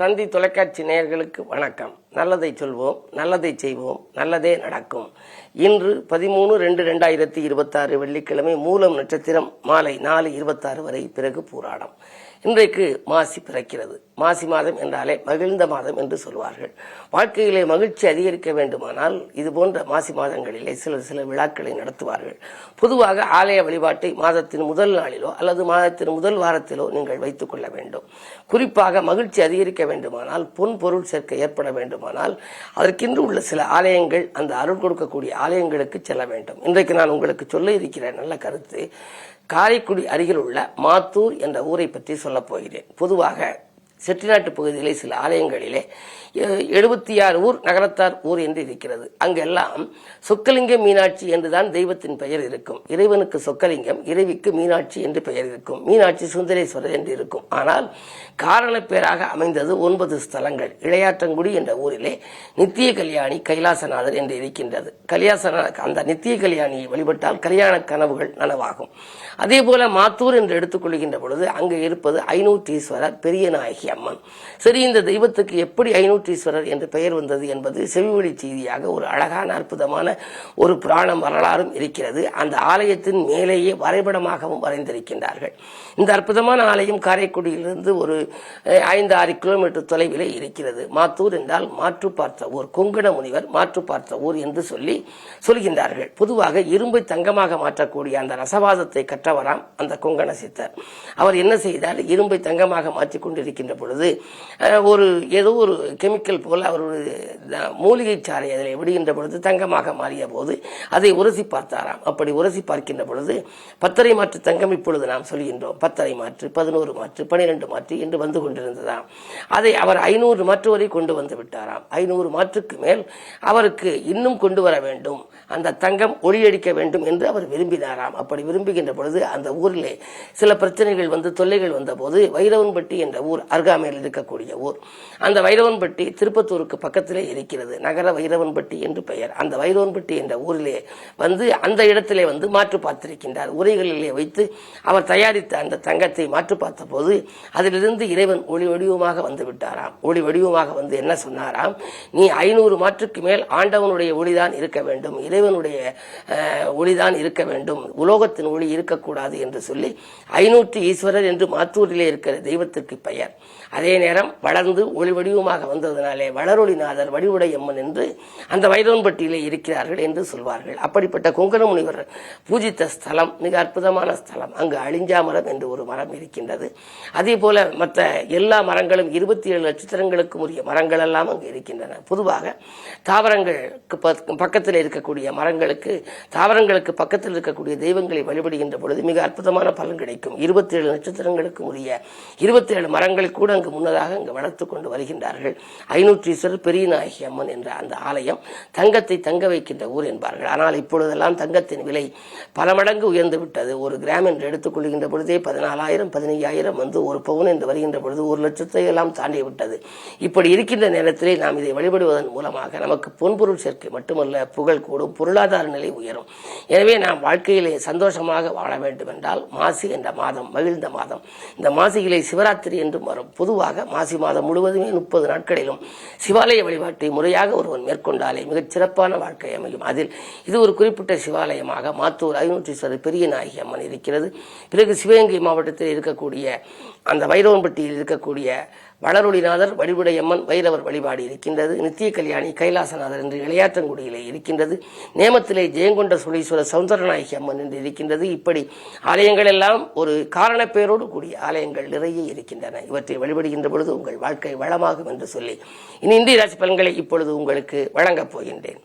தந்தி தொலைக்காட்சி நேயர்களுக்கு வணக்கம். நல்லதை சொல்வோம், நல்லதை செய்வோம், நல்லதே நடக்கும். இன்று 13/2/2026 வெள்ளிக்கிழமை, மூலம் நட்சத்திரம் மாலை 4:26 வரை, பிறகு பூராடம். இன்றைக்கு மாசி பிறக்கிறது. மாசி மாதம் என்றாலே மகிழ்ந்த மாதம் என்று சொல்வார்கள். வாழ்க்கையிலே மகிழ்ச்சி அதிகரிக்க வேண்டுமானால் இது போன்ற மாசி மாதங்களிலே சில விழாக்களை நடத்துவார்கள். பொதுவாக ஆலய வழிபாட்டை மாதத்தின் முதல் நாளிலோ அல்லது மாதத்தின் முதல் வாரத்திலோ நீங்கள் வைத்துக் கொள்ள வேண்டும். குறிப்பாக மகிழ்ச்சி அதிகரிக்க வேண்டுமானால், பொன் பொருள் சேர்க்க ஏற்பட வேண்டுமானால் அதற்கென்று உள்ள சில ஆலயங்கள், அந்த அருள் கொடுக்கக்கூடிய ஆலயங்களுக்கு செல்ல வேண்டும். இன்றைக்கு நான் உங்களுக்கு சொல்ல இருக்கிற நல்ல கருத்து, காரைக்குடி அருகில் உள்ள மாத்தூர் என்ற ஊரை பற்றி சொல்லப் போகிறேன். பொதுவாக செட்டிநாட்டு பகுதியிலே சில ஆலயங்களிலே 76 ஊர் நகரத்தார் ஊர் என்று இருக்கிறது. அங்கெல்லாம் சொக்கலிங்கம் மீனாட்சி என்றுதான் தெய்வத்தின் பெயர் இருக்கும். இறைவனுக்கு சொக்கலிங்கம், இறைவிக்கு மீனாட்சி என்று பெயர் இருக்கும். மீனாட்சி சுந்தரேஸ்வரர் என்று இருக்கும். ஆனால் காரண பேராக அமைந்தது 9 ஸ்தலங்கள். இளையாற்றங்குடி என்ற ஊரிலே நித்திய கல்யாணி கைலாசநாதர் என்று இருக்கின்றது. அந்த நித்திய கல்யாணியை வழிபட்டால் கல்யாண கனவுகள் நனவாகும். அதே போல மாத்தூர் என்று எடுத்துக்கொள்கின்ற பொழுது அங்கு இருப்பது ஐநூற்றீஸ்வரர் பெரிய நாயகி அம்மன். சரி, இந்த தெய்வத்துக்கு எப்படி ஐநூற்றீஸ்வரர் என்று பெயர் வந்தது என்பது செவிவழி செய்தியாக ஒரு அழகான அற்புதமான ஒரு புராணம் வரலாறும் இருக்கிறது. அந்த ஆலயத்தின் மேலேயே வரைபடமாகவும் வரைந்திருக்கின்றார்கள். இந்த அற்புதமான ஆலயம் காரைக்குடியிலிருந்து ஒரு 5-6 கிலோமீட்டர் தொலைவிலே இருக்கிறது. மாத்தூர் என்றால் மாற்று பார்த்த ஊர், கொங்கண முனிவர் மாற்று பார்த்த ஊர் என்று சொல்கின்றார்கள். பொதுவாக இரும்பை தங்கமாக மாற்றக்கூடிய அந்த ரசவாதத்தை கற்றவராம் அந்த கொங்கண சித்தர். அவர் என்ன செய்தார், இரும்பை தங்கமாக மாற்றிக் கொண்டிருக்கின்ற பொழுது ஏதோ ஒரு கெமிக்கல் போல அவருடைய மூலிகை சாறை அதில் விடுகின்ற பொழுது தங்கமாக மாறிய போது அதை உரசி பார்த்தாராம். அப்படி உரசி பார்க்கின்ற பொழுது 10 மாற்று தங்கம் இப்பொழுது நாம் சொல்கின்றோம். 10 மாற்று, 11 மாற்று, 12 மாற்று என்று வந்து கொண்டிருந்ததாம். அதை அவர் 500 மாற்று வரை கொண்டு வந்து விட்டாராம். 500 மாற்றுக்கு மேல் அவருக்கு இன்னும் கொண்டு வர வேண்டும், அந்த தங்கம் ஒளியடிக்க வேண்டும் என்று அவர் விரும்பினாராம். அப்படி விரும்புகின்ற பொழுது அந்த ஊரிலே சில பிரச்சனைகள் வந்து தொல்லைகள் வந்த போது வைரவன்பட்டி என்ற ஊர் அருகாமையில் இருக்கக்கூடிய ஊர். அந்த வைரவன்பட்டி திருப்பத்தூருக்கு பக்கத்திலே இருக்கிறது. நகர வைரவன்பட்டி என்று பெயர். அந்த வைரவன்பட்டி என்ற ஊரிலே வந்து அந்த இடத்திலே வந்து மாற்று பார்த்திருக்கின்றார். உரைகளிலே வைத்து அவர் தயாரித்த அந்த தங்கத்தை மாற்று பார்த்த போது அதிலிருந்து இறைவன் ஒளி வடிவமாக வந்து விட்டாராம். ஒளி வடிவமாக வந்து என்ன சொன்னாராம், நீ 500 மாற்றுக்கு மேல் ஆண்டவனுடைய ஒளிதான் இருக்க வேண்டும், இறைவனுடைய ஒளிதான் இருக்க வேண்டும், உலோகத்தின் ஒளி இருக்கக்கூடாது என்று சொல்லி 500 ஈஸ்வரர் என்று மாத்தூரிலே இருக்கிற தெய்வத்திற்கு பெயர். அதே நேரம் வளர்ந்து ஒளி வடிவமாக வந்ததனாலே வளரொளிநாதர் வடிவுடையம்மன் என்று அந்த வைரவன்பட்டியிலே இருக்கிறார்கள் என்று சொல்வார்கள். அப்படிப்பட்ட கொங்கண முனிவர் பூஜித்த ஸ்தலம் மிக அற்புதமான ஸ்தலம். அங்கு அழிஞ்சா மரம் என்று ஒரு மரம் இருக்கின்றது. அதே போல மற்ற எல்லா மரங்களும் 27 நட்சத்திரங்களுக்கும் உரிய மரங்கள் எல்லாம் அங்கு இருக்கின்றன. பொதுவாக தாவரங்களுக்கு பக்கத்தில் இருக்கக்கூடிய தாவரங்களுக்கு பக்கத்தில் இருக்கக்கூடிய தெய்வங்களை வழிபடுகின்ற பொழுது மிக அற்புதமான பலன் கிடைக்கும். 27 நட்சத்திரங்களுக்கு உரிய 27 மரங்களை கூட அங்கு முன்னதாக அங்கு வளர்த்து கொண்டு வருகின்றார்கள். ஐநூற்றீஸ்வரர் பெரிய நாயகி அம்மன் என்ற அந்த ஆலயம் தங்கத்தை தங்க வைக்கின்ற ஊர் என்பார்கள். ஆனால் இப்பொழுதெல்லாம் தங்கத்தின் விலை பல மடங்கு உயர்ந்து விட்டது. 1 கிராம் என்று எடுத்துக் கொள்கின்ற பொழுதே 14,000 15,000 வந்து 1 பவுன் என்று வருகின்ற பொழுது 1 லட்சத்தை எல்லாம் தாண்டி விட்டது. இப்படி இருக்கின்ற நேரத்திலே நாம் இதை வழிபடுவதன் மூலமாக நமக்கு பொன்பொருள் சேர்க்கை மட்டுமல்ல, புகழ் கூடும், பொருளாதார நிலை உயரும். எனவே நாம் வாழ்க்கையிலே சந்தோஷமாக வாழ வேண்டும் என்றால் மாசி என்ற மாதம் மகிழ்ந்த மாதம். இந்த மாசியிலே சிவராத்திரி என்றும் வரும். பொதுவாக மாசி மாதம் முழுவதுமே 30 நாட்களிலும் சிவாலய வழிபாட்டை முறையாக ஒருவன் மேற்கொண்டாலே மிகச் சிறப்பான வாழ்க்கை அமையும். அதில் இது ஒரு குறிப்பிட்ட சிவாலயமாக மாத்தூர் ஐநூற்றீஸ்வரர் பெரிய நாயகி அம்மன் இருக்கிறது. பிறகு சிவகங்கை மாவட்டத்தில் இருக்கக்கூடிய அந்த வைரவன்பட்டியில் இருக்கக்கூடிய வளரொளிநாதர் வடிவுடையம்மன் வைரவர் வழிபாடு இருக்கின்றது. நித்திய கல்யாணி கைலாசநாதர் என்று இளையாற்றங்குடியிலே இருக்கின்றது. நேமத்திலே ஜெயங்கொண்ட சுளீஸ்வரர் சௌந்தரநாயகி அம்மன் என்று இருக்கின்றது. இப்படி ஆலயங்கள் எல்லாம் ஒரு காரண பேரோடு கூடிய ஆலயங்கள் நிறைய இருக்கின்றன. இவற்றை வழிபடுகின்ற பொழுது உங்கள் வாழ்க்கை வளமாகும் என்று சொல்லி இந்திய ராசி பலன்களை இப்பொழுது உங்களுக்கு வழங்கப் போகின்றேன்.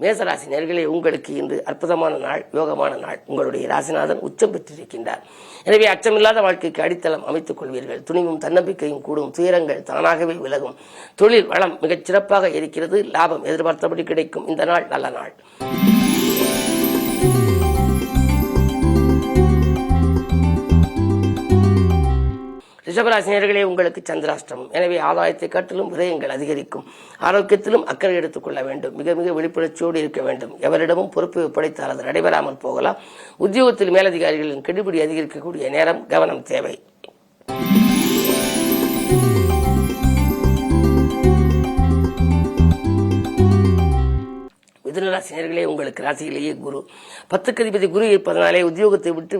மேசராசி நேயர்களே, உங்களுக்கு இன்று அற்புதமான நாள், யோகமான நாள். உங்களுடைய ராசிநாதன் உச்சம் பெற்றிருக்கின்றார். எனவே அச்சமில்லாத வாழ்க்கைக்கு அடித்தளம் அமைத்துக் கொள்வீர்கள். துணிவும் தன்னம்பிக்கையும் கூடும். துயரங்கள் தானாகவே விலகும். தொழில் வளம் மிகச் சிறப்பாக இருக்கிறது. லாபம் எதிர்பார்த்தபடி கிடைக்கும். இந்த நாள் நல்ல நாள். ரிஷபராசினியர்களே, உங்களுக்கு சந்திராஷ்டமம். எனவே ஆதாயத்தை காட்டிலும் விரயங்கள் அதிகரிக்கும். ஆரோக்கியத்திலும் அக்கறை எடுத்துக் கொள்ள வேண்டும். மிக மிக வெளிப்படைச்சியோடு இருக்க வேண்டும். எவரிடமும் பொறுப்பை ஒப்படைத்தால் அது நடைபெறாமல் போகலாம். உத்தியோகத்தில் மேலதிகாரிகளின் கெடுபிடி அதிகரிக்கக்கூடிய நேரம், கவனம் தேவை. மிதுனராசினியர்களே, உங்களுக்கு ராசியிலேயே குரு 10க்கு அதிபதி குரு இருப்பதனாலே உத்தியோகத்தை விட்டு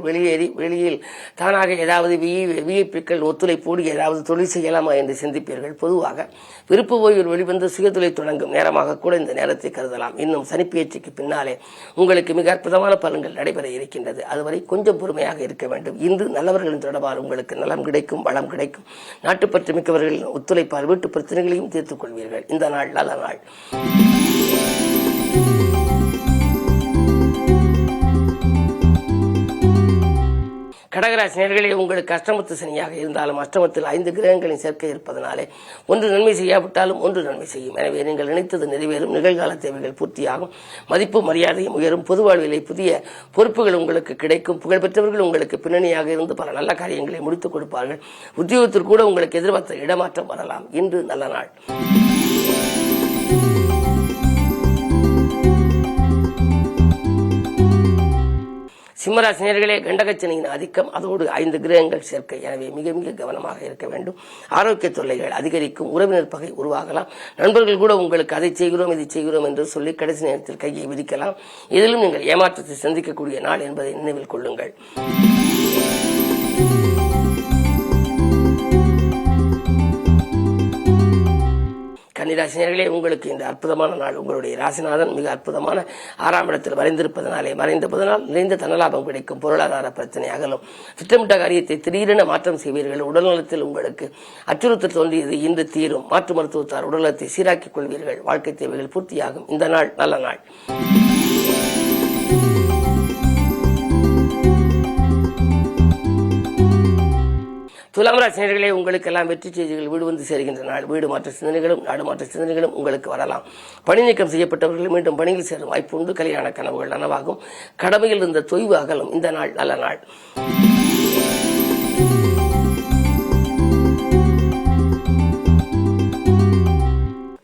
வெளியில் தானாக ஏதாவது விஐபிக்கள் ஒத்துழைப்போடு ஏதாவது தொழில் செய்யலாமா என்று சிந்திப்பீர்கள். பொதுவாக விருப்ப ஓய்வில் வெளிவந்து சுயதொழில் தொடங்கும் நேரமாக கூட இந்த நேரத்தை கருதலாம். இன்னும் சனிப்பெயர்ச்சிக்கு பின்னாலே உங்களுக்கு மிக அற்புதமான பலன்கள் நடைபெற இருக்கின்றது. அதுவரை கொஞ்சம் பொறுமையாக இருக்க வேண்டும். இன்று நல்லவர்களின் தொடர்பால் உங்களுக்கு நலம் கிடைக்கும், வளம் கிடைக்கும். நாட்டுப்பற்று மிக்கவர்களின் ஒத்துழைப்பால் வீட்டு பிரச்சனைகளையும் தீர்த்துக் கொள்வீர்கள். இந்த நாள் நல்ல நாள். கடகராசினியர்களே, உங்களுக்கு அஷ்டமத்து சனியாக இருந்தாலும் அஷ்டமத்தில் 5 கிரகங்களின் சேர்க்கை இருப்பதனாலே ஒன்று நன்மை செய்யாவிட்டாலும் ஒன்று நன்மை செய்யும். எனவே நீங்கள் நினைத்தது நிறைவேறும். நிகழ்கால தேவைகள் பூர்த்தியாகும். மதிப்பு மரியாதையும் உயரும். பொது வாழ்விலே புதிய பொறுப்புகள் உங்களுக்கு கிடைக்கும். புகழ்பெற்றவர்கள் உங்களுக்கு பின்னணியாக இருந்து பல நல்ல காரியங்களை முடித்துக் கொடுப்பார்கள். உத்தியோகத்தில் கூட உங்களுக்கு எதிர்பார்த்த இடமாற்றம் வரலாம். இன்று நல்ல நாள். சிம்மராசினியர்களே, கண்டகச்சனையின் ஆதிக்கம், அதோடு 5 கிரகங்கள் சேர்க்கை. எனவே மிக மிக கவனமாக இருக்க வேண்டும். ஆரோக்கிய தொல்லைகள் அதிகரிக்கும். உறவினர் பகை உருவாகலாம். நண்பர்கள் கூட உங்களுக்கு அதை செய்கிறோம் இதை செய்கிறோம் என்று சொல்லி கடைசி நேரத்தில் கையை விதிக்கலாம். இதிலும் நீங்கள் ஏமாற்றத்தை சந்திக்கக்கூடிய நாள் என்பதை நினைவில் கொள்ளுங்கள். கன்னிராசினியர்களே, உங்களுக்கு இந்த அற்புதமான நாள். உங்களுடைய ராசிநாதன் மிக அற்புதமான 6ஆம் இடத்தில் மறைந்திருப்பதனாலே மறைந்தபதனால் நிறைந்த தனலாபம் கிடைக்கும். பொருளாதார பிரச்சனை அகலும். திட்டமிட்ட காரியத்தை திடீரென மாற்றம் செய்வீர்கள். உடல்நலத்தில் உங்களுக்கு அச்சுறுத்தல் தோன்றியது இன்று தீரும். மாற்று மருத்துவத்தார் உடல்நலத்தை சீராக்கிக் கொள்வீர்கள். வாழ்க்கை தேவைகள் பூர்த்தியாகும். இந்த நாள் நல்ல நாள். துலாம் ராசினியர்களே, உங்களுக்கெல்லாம் வெற்றி செய்திகள் வீடு வந்து சேர்கின்ற நாள். வீடு மாற்ற சிந்தனைகளும் நாடு மாற்ற சிந்தனைகளும் உங்களுக்கு வரலாம். பணி நீக்கம் செய்யப்பட்டவர்கள் மீண்டும் பணியில் சேரும் வாய்ப்பு உண்டு. கல்யாண கனவுகள் நனவாகும். கடமையில் இருந்த தொய்வு அகலும். இந்த நாள் நல்ல நாள்.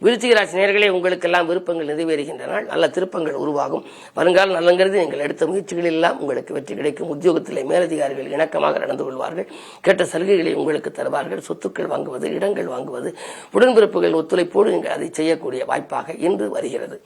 விருச்சிக ராசி நேயர்களே, உங்களுக்கெல்லாம் விருப்பங்கள் நிறைவேறுகின்ற நாள். நல்ல திருப்பங்கள் உருவாகும். வருங்கால நலங்கிறது நீங்கள் எடுத்த முயற்சிகள் எல்லாம் உங்களுக்கு வெற்றி கிடைக்கும். உத்தியோகத்திலே மேலதிகாரிகள் இணக்கமாக நடந்து கொள்வார்கள். கேட்ட சலுகைகளை உங்களுக்கு தருவார்கள். சொத்துக்கள் வாங்குவது, இடங்கள் வாங்குவது, உடன்பிறப்புகள் ஒத்துழைப்போடு நீங்கள் அதை செய்யக்கூடிய வாய்ப்பாக இன்று வருகிறது.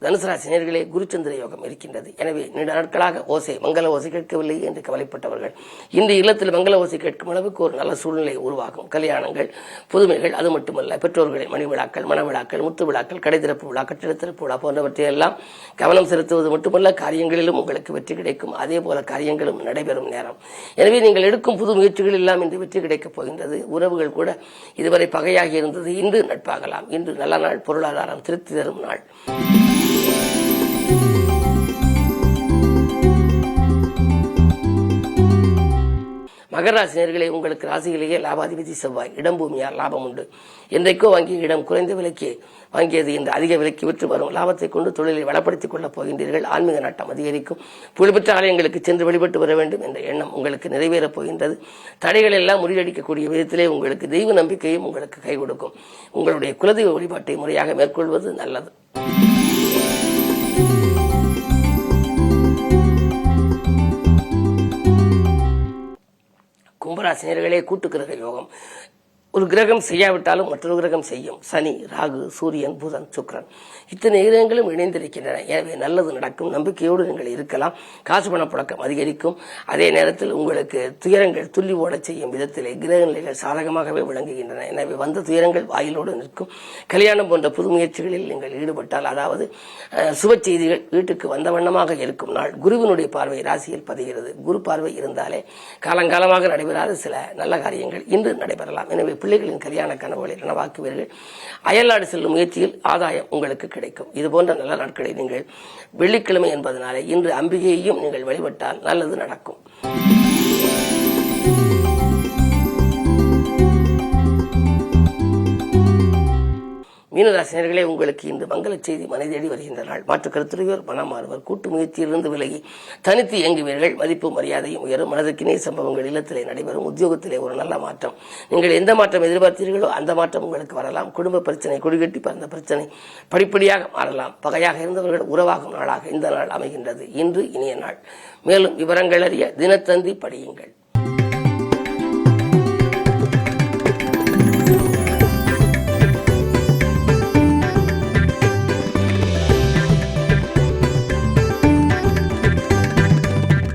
தனுசு ராசி நேயர்களே, குருச்சந்திர யோகம் இருக்கின்றது. எனவே நீண்ட நாட்களாக மங்கள ஓசை கேட்கவில்லை என்று கவலைப்பட்டவர்கள் இன்று இல்லத்தில் மங்கள ஓசை கேட்கும் அளவுக்கு ஒரு நல்ல சூழ்நிலை உருவாகும். கல்யாணங்கள், புதுமைகள், அது மட்டுமல்ல பெற்றோர்களின் மணி விழாக்கள், மன விழாக்கள், முத்து விழாக்கள், கடைதிறப்பு விழா, கட்டிட திறப்பு விழா போன்றவற்றையெல்லாம் கவனம் செலுத்துவது மட்டுமல்ல, காரியங்களிலும் உங்களுக்கு வெற்றி கிடைக்கும். அதே போல காரியங்களும் நடைபெறும் நேரம். எனவே நீங்கள் எடுக்கும் புது முயற்சிகள் எல்லாம் இன்று வெற்றி கிடைக்கப் போகின்றது. உறவுகள் கூட இதுவரை பகையாகி இருந்தது இன்று நட்பாகலாம். இன்று நல்ல நாள். பொருளாதாரம் திருப்தி தரும் நாள். மகர ராசி நேயர்களே, உங்களுக்கு ராசியிலேயே லாபாதிபதி செவ்வாய். இடம் பூமியார் லாபம் உண்டு. என்றைக்கோ வாங்கிய இடம் குறைந்த விலைக்கு வாங்கியது இந்த அதிக விலைக்கு விற்று வரும். லாபத்தை கொண்டு தொழிலை வளப்படுத்திக் கொள்ளப் போகின்றீர்கள். ஆன்மீக நாட்டம் அதிகரிக்கும். புகழ்பெற்ற ஆலயங்களுக்கு சென்று வழிபட்டு வர வேண்டும் என்ற எண்ணம் உங்களுக்கு நிறைவேறப் போகின்றது. தடைகள் எல்லாம் முறியடிக்கக்கூடிய விதத்திலே உங்களுக்கு தெய்வ நம்பிக்கையும் உங்களுக்கு கை கொடுக்கும். உங்களுடைய குலதெய்வ வழிபாட்டை முறையாக மேற்கொள்வது நல்லது. கும்பராசினியர்களே, கூட்டு கிரக யோகம். ஒரு கிரகம் செய்யாவிட்டாலும் மற்றொரு கிரகம் செய்யும். சனி, ராகு, சூரியன், புதன், சுக்கிரன் இத்தனை கிரகங்களும் இணைந்திருக்கின்றன. எனவே நல்லது நடக்கும். நம்பிக்கையோடு நீங்கள் இருக்கலாம். காசு பண புழக்கம் அதிகரிக்கும். அதே நேரத்தில் உங்களுக்கு துயரங்கள் துள்ளி ஓட செய்யும் விதத்திலே கிரக நிலைகள் சாதகமாகவே விளங்குகின்றன. எனவே வந்த துயரங்கள் வாயிலோடு நிற்கும். கல்யாணம் போன்ற புது முயற்சிகளில் நீங்கள் ஈடுபட்டால், அதாவது சுப செய்திகள் வீட்டுக்கு வந்த வண்ணமாக இருக்கும் நாள். குருவினுடைய பார்வை ராசியில் பதிகிறது. குரு பார்வை இருந்தாலே காலங்காலமாக நடைபெறாத சில நல்ல காரியங்கள் இன்று நடைபெறலாம். எனவே பிள்ளைகளின் கல்யாண கனவுகளை நனவாக்குவீர்கள். அயல்நாடு செல்லும் முயற்சியில் ஆதாயம் உங்களுக்கு கிடைக்கும். இதுபோன்ற நல்ல நாட்களை நீங்கள் வெள்ளிக்கிழமை என்பதனாலே இன்று அம்பிகையையும் நீங்கள் வழிபட்டால் நல்லது நடக்கும். மீனராசினியர்களே, உங்களுக்கு இந்த மங்கள செய்தி மனை தேடி வருகின்ற நாள். மாற்று கருத்துடையோர் மனம் மாறுவர். கூட்டு முயற்சியிலிருந்து விலகி தனித்து இயங்குவீர்கள். மதிப்பு மரியாதையும் உயரும். மனதுக்கினே சம்பவங்கள் இல்லத்திலே நடைபெறும். உத்தியோகத்திலே ஒரு நல்ல மாற்றம். நீங்கள் எந்த மாற்றம் எதிர்பார்த்தீர்களோ அந்த மாற்றம் உங்களுக்கு வரலாம். குடும்ப பிரச்சனை, கொடிகட்டி பறந்த பிரச்சனை படிப்படியாக மாறலாம். பகையாக இருந்தவர்கள் உறவாகும் நாளாக இந்த நாள் அமைகின்றது. இன்று இனிய நாள். மேலும் விவரங்கள் அறிய தினத்தந்தி படியுங்கள்.